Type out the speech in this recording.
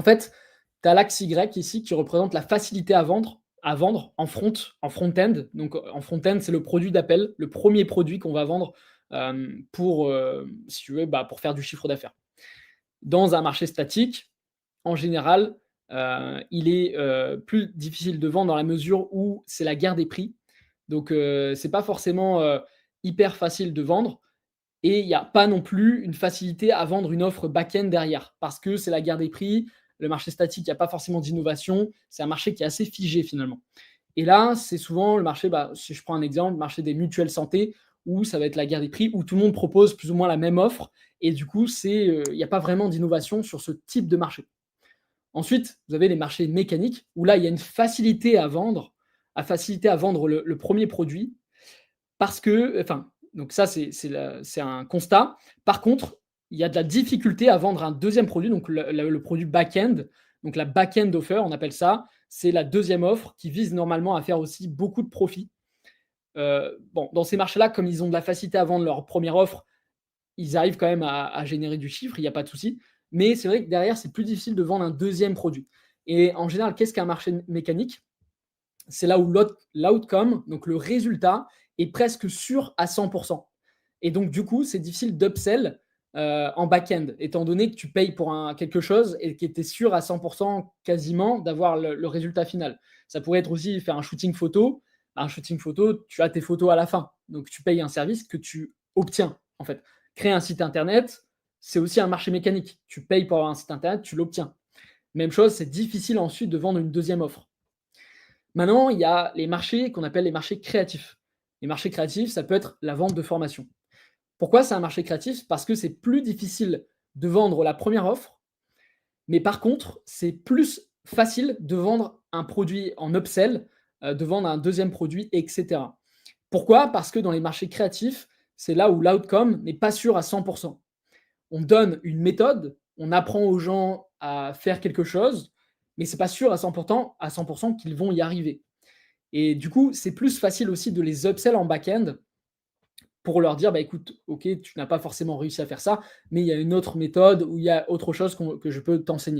En fait, tu as l'axe Y ici qui représente la facilité à vendre en front-end. Donc, en front-end, c'est le produit d'appel, le premier produit qu'on va vendre, pour, si tu veux, pour faire du chiffre d'affaires. Dans un marché statique, en général, il est, plus difficile de vendre dans la mesure où c'est la guerre des prix. Donc, c'est pas forcément, hyper facile de vendre et il y a pas non plus une facilité à vendre une offre back-end derrière. Parce que c'est la guerre des prix, le marché statique, il y a pas forcément d'innovation, c'est un marché qui est assez figé finalement. Et là, c'est souvent le marché, si je prends un exemple, le marché des mutuelles santé, où ça va être la guerre des prix, où tout le monde propose plus ou moins la même offre et du coup, il y a pas vraiment d'innovation sur ce type de marché. Ensuite, vous avez les marchés mécaniques, où là, il y a une facilité à vendre le 1er produit parce que enfin, donc ça, c'est un constat. Par contre, il y a de la difficulté à vendre un deuxième produit, donc le produit back-end, donc la back-end offer, on appelle ça. C'est la deuxième offre qui vise normalement à faire aussi beaucoup de profit. Bon, dans ces marchés-là, comme ils ont de la facilité à vendre leur première offre, ils arrivent quand même à générer du chiffre, il y a pas de souci. Mais c'est vrai que derrière, c'est plus difficile de vendre un deuxième produit. Et en général, qu'est-ce qu'un marché mécanique? C'est là où l'outcome, donc le résultat, est presque sûr à 100. Et donc, du coup, c'est difficile d'upsell en back-end, étant donné que tu payes pour quelque chose et que tu es sûr à 100% quasiment d'avoir le résultat final. Ça pourrait être aussi faire un shooting photo. Un shooting photo, tu as tes photos à la fin. Donc, tu payes un service que tu obtiens, en fait. Créer un site internet, c'est aussi un marché mécanique. Tu payes pour avoir un site internet, tu l'obtiens. Même chose, c'est difficile ensuite de vendre une deuxième offre. Maintenant, il y a les marchés qu'on appelle les marchés créatifs. Les marchés créatifs, ça peut être la vente de formation. Pourquoi c'est un marché créatif? Parce que c'est plus difficile de vendre la première offre, mais par contre, c'est plus facile de vendre un produit en upsell, de vendre un deuxième produit, et cetera. Pourquoi? Parce que dans les marchés créatifs, c'est là où l'outcome n'est pas sûr à 100. On donne une méthode, on apprend aux gens à faire quelque chose, mais c'est pas sûr à 100 qu'ils vont y arriver. Et du coup, c'est plus facile aussi de les upsell en back-end pour leur dire: écoute, OK, tu n'as pas forcément réussi à faire ça, mais il y a une autre méthode ou il y a autre chose que je peux t'enseigner».